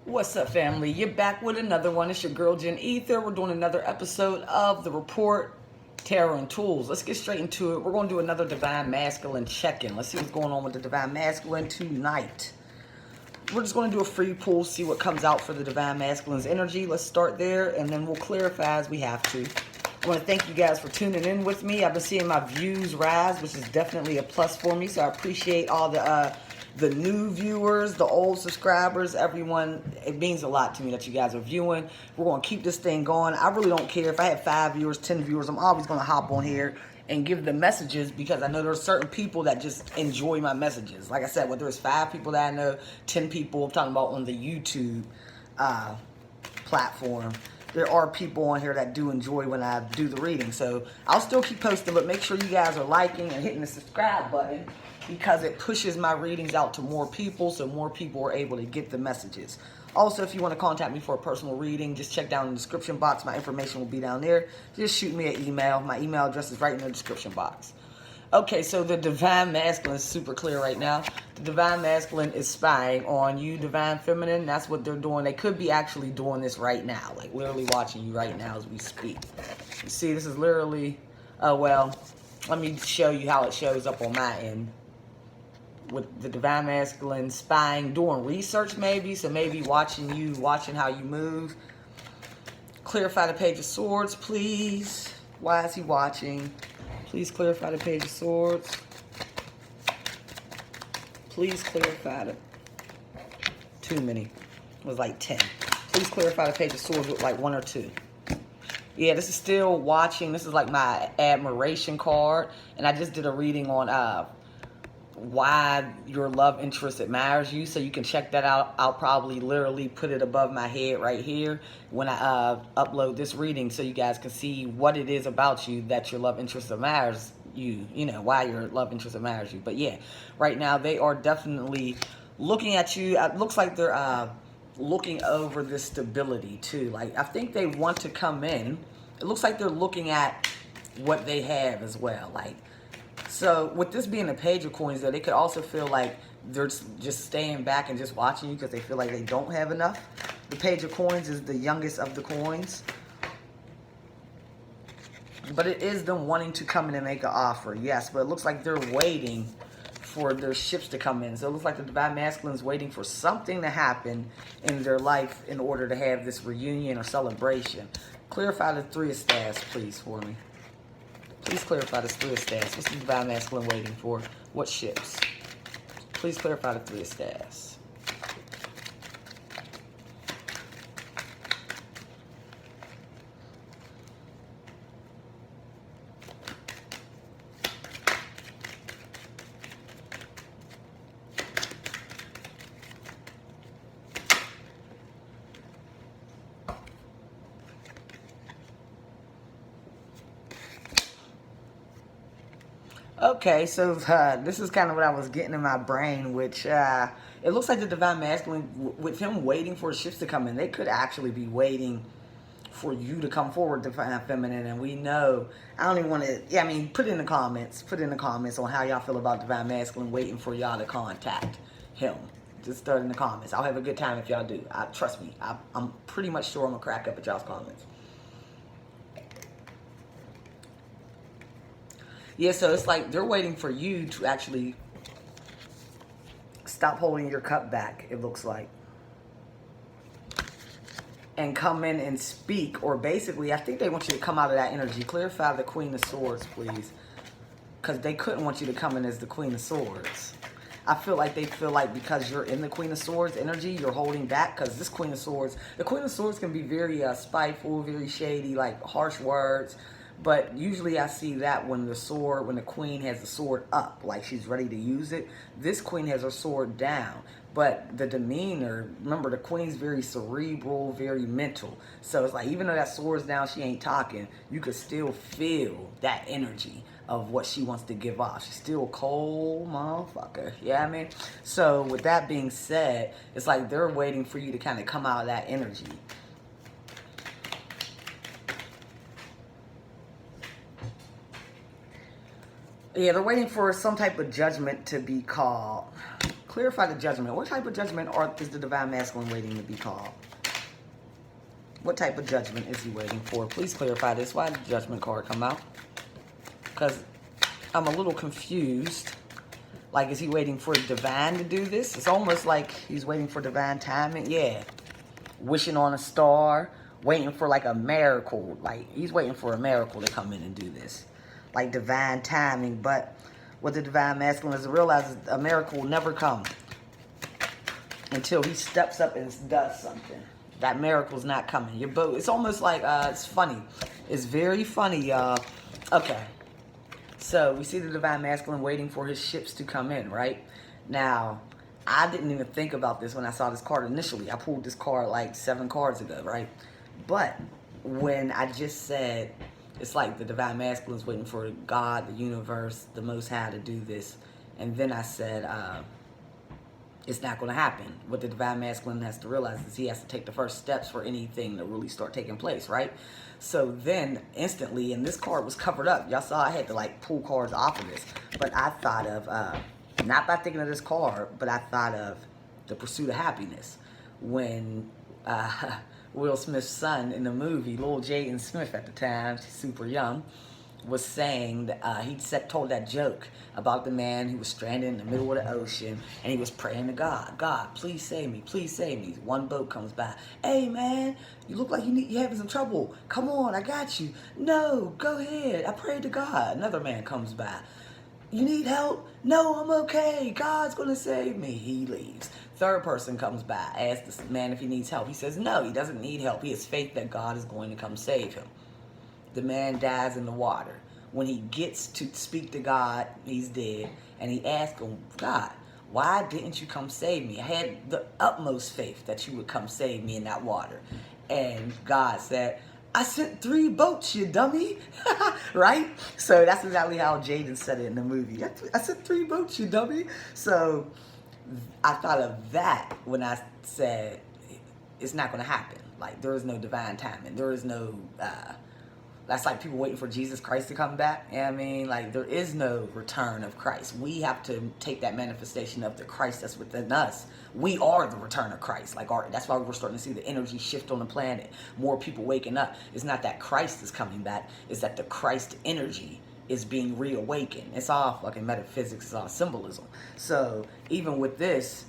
What's up, family? You're back with another one. It's your girl, Jen Ether. We're doing another episode of The Report, Tarot and Tools. Let's get straight into it. We're going to do another Divine Masculine check-in. Let's see what's going on with the Divine Masculine tonight. We're just going to do a free pull, see what comes out for the Divine Masculine's energy. Let's start there, and then we'll clarify as we have to. I want to thank you guys for tuning in with me. I've been seeing my views rise, which is definitely a plus for me, so I appreciate all the new viewers, the old subscribers, everyone. It means a lot to me that you guys are viewing. We're going to keep this thing going. I really don't care if I have 5 viewers, 10 viewers. I'm always going to hop on here and give them messages because I know there are certain people that just enjoy my messages. Like I said, whether it's 5 people that I know, 10 people, I'm talking about on the YouTube platform. There are people on here that do enjoy when I do the reading. So I'll still keep posting, but make sure you guys are liking and hitting the subscribe button because it pushes my readings out to more people so more people are able to get the messages. Also, if you want to contact me for a personal reading, just check down in the description box. My information will be down there. Just shoot me an email. My email address is right in the description box. Okay, so the Divine Masculine is super clear right now. The Divine Masculine is spying on you, Divine Feminine. That's what they're doing. They could be actually doing this right now, like literally watching you right now as we speak. You see, this is literally, well, let me show you how it shows up on my end. With the Divine Masculine spying, doing research maybe, so maybe watching you, watching how you move. Clarify the Page of Swords, please. Why is he watching? Please clarify the Page of Swords. Please clarify the... Too many. It was like 10. Please clarify the Page of Swords with like 1 or 2. Yeah, this is still watching. This is like my admiration card. And I just did a reading on why your love interest admires you, so you can check that out. I'll probably literally put it above my head right here when I upload this reading so you guys can see what it is about you that your love interest admires you, you know, why your love interest admires you. But yeah, right now they are definitely looking at you. It looks like they're looking over this stability too. Like, I think they want to come in. It looks like they're looking at what they have as well. Like, so with this being a Page of Coins, though, they could also feel like they're just staying back and just watching you because they feel like they don't have enough. The Page of Coins is the youngest of the coins. But it is them wanting to come in and make an offer, yes. But it looks like they're waiting for their ships to come in. So it looks like the Divine Masculine is waiting for something to happen in their life in order to have this reunion or celebration. Clarify the 3 of Staves, please, for me. Please clarify this 3 of Staves. What's the Divine Masculine waiting for? What ships? Please clarify the 3 of Staves. Okay, so this is kind of what I was getting in my brain, which it looks like the Divine Masculine, with him waiting for shifts to come in, they could actually be waiting for you to come forward, Divine Feminine. And we know, I don't even want to, yeah, I mean, put in the comments on how y'all feel about Divine Masculine waiting for y'all to contact him. Just throw it in the comments. I'll have a good time if y'all do. Trust me, I'm pretty much sure I'm going to crack up at y'all's comments. Yeah, so it's like they're waiting for you to actually stop holding your cup back, it looks like. And come in and speak, or basically, I think they want you to come out of that energy. Clarify the Queen of Swords, please. Because they couldn't want you to come in as the Queen of Swords. I feel like they feel like because you're in the Queen of Swords energy, you're holding back. Because this Queen of Swords, the Queen of Swords can be very spiteful, very shady, like harsh words. But usually I see that when the queen has the sword up, like she's ready to use it. This queen has her sword down. But the demeanor, remember the queen's very cerebral, very mental. So it's like even though that sword's down, she ain't talking, you could still feel that energy of what she wants to give off. She's still a cold motherfucker. Yeah, I mean? So with that being said, it's like they're waiting for you to kind of come out of that energy. Yeah, they're waiting for some type of judgment to be called. clarify the judgment. What type of judgment is the divine masculine waiting to be called? What type of judgment is he waiting for? Please clarify this. Why did the judgment card come out? Because I'm a little confused. Like, is he waiting for divine to do this? It's almost like he's waiting for divine timing. Yeah. Wishing on a star. Waiting for like a miracle. Like, he's waiting for a miracle to come in and do this. Like divine timing. But what the divine masculine is to realize is a miracle will never come until he steps up and does something. That miracle's not coming. Your boat. It's almost like, it's funny. It's very funny, y'all. Okay. So, we see the divine masculine waiting for his ships to come in, right? Now, I didn't even think about this when I saw this card initially. I pulled this card like 7 cards ago, right? But when I just said, it's like the divine masculine is waiting for God, the universe, the Most High to do this. And then I said, it's not going to happen. What the divine masculine has to realize is he has to take the first steps for anything to really start taking place, right? So then instantly, and this card was covered up. Y'all saw I had to like pull cards off of this. But I thought of, not by thinking of this card, but I thought of The Pursuit of Happiness. When Will Smith's son in the movie, Lil Jaden Smith at the time, she's super young, was saying that he told that joke about the man who was stranded in the middle of the ocean, and he was praying to God, God, please save me, please save me. One boat comes by. Hey man, you look like you're having some trouble. Come on, I got you. No, go ahead. I prayed to God. Another man comes by. You need help? No, I'm okay. God's gonna save me. He leaves. Third person comes by, asks the man if he needs help. He says no, he doesn't need help. He has faith that God is going to come save him. The man dies in the water. When he gets to speak to God, he's dead. And he asks him, God, why didn't you come save me? I had the utmost faith that you would come save me in that water. And God said, I sent 3 boats, you dummy. Right? So that's exactly how Jaden said it in the movie. I sent 3 boats, you dummy. So I thought of that when I said it's not going to happen. Like, there is no divine timing. There is no... that's like people waiting for Jesus Christ to come back. You know what I mean? Like, there is no return of Christ. We have to take that manifestation of the Christ that's within us. We are the return of Christ. Like, that's why we're starting to see the energy shift on the planet. More people waking up. It's not that Christ is coming back. It's that the Christ energy is being reawakened. It's all fucking metaphysics. It's all symbolism. So, even with this...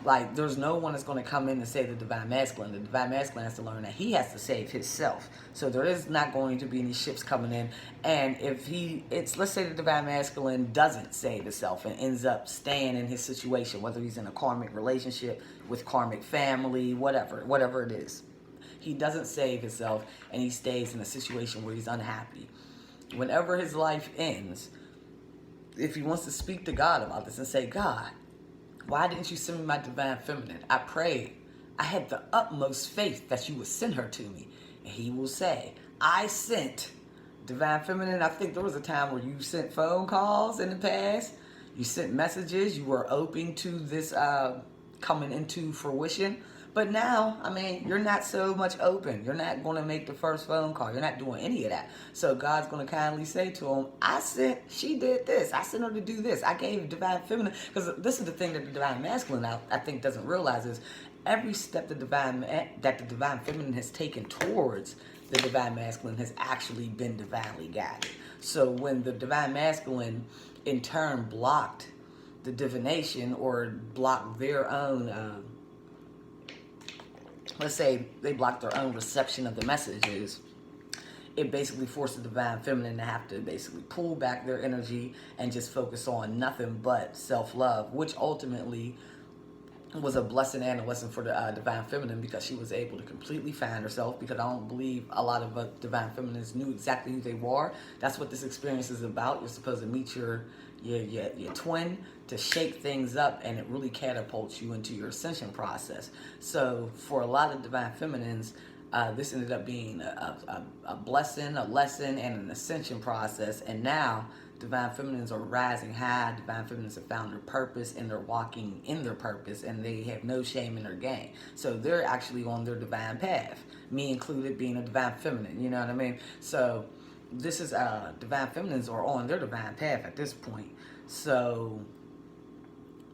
like, there's no one that's going to come in and save the divine masculine. The divine masculine has to learn that he has to save himself. So there is not going to be any ships coming in. And if let's say the divine masculine doesn't save himself and ends up staying in his situation, whether he's in a karmic relationship with karmic family, whatever it is. He doesn't save himself and he stays in a situation where he's unhappy. Whenever his life ends, if he wants to speak to God about this and say, God, why didn't you send me my divine feminine? I prayed. I had the utmost faith that you would send her to me. And he will say, I sent divine feminine. I think there was a time where you sent phone calls in the past. You sent messages. You were open to this coming into fruition. But now, I mean, you're not so much open. You're not going to make the first phone call. You're not doing any of that. So God's going to kindly say to him, she did this. I sent her to do this. I gave divine feminine. Because this is the thing that the divine masculine, I think, doesn't realize is every step that the divine feminine has taken towards the divine masculine has actually been divinely guided. So when the divine masculine, in turn, blocked the divination or blocked their own... let's say they block their own reception of the messages, it basically forced the divine feminine to have to basically pull back their energy and just focus on nothing but self-love, which ultimately was a blessing and a lesson for the divine feminine because she was able to completely find herself, because I don't believe a lot of divine feminines knew exactly who they were. That's what this experience is about. You're supposed to meet your twin to shake things up, and it really catapults you into your ascension process. So for a lot of divine feminines, this ended up being a blessing, a lesson, and an ascension process. And now divine feminines are rising high. Divine feminines have found their purpose, and they're walking in their purpose, and they have no shame in their game. So they're actually on their divine path, me included, being a divine feminine. You know what I mean? So this is divine feminines are on their divine path at this point. So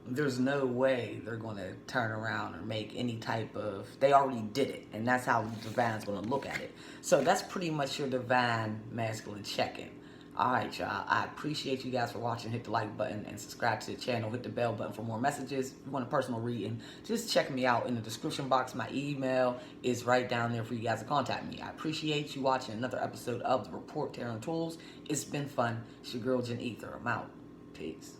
there's no way they're going to turn around or make any type of, they already did it, and that's how the divine's going to look at it. So that's pretty much your divine masculine check-in. All right, y'all, I appreciate you guys for watching. Hit the like button and subscribe to the channel. Hit the bell button for more messages. If you want a personal reading, just check me out in the description box. My email is right down there for you guys to contact me. I appreciate you watching another episode of The Report Tarot and Tools. It's been fun. It's your girl, Jen Ether. I'm out. Peace.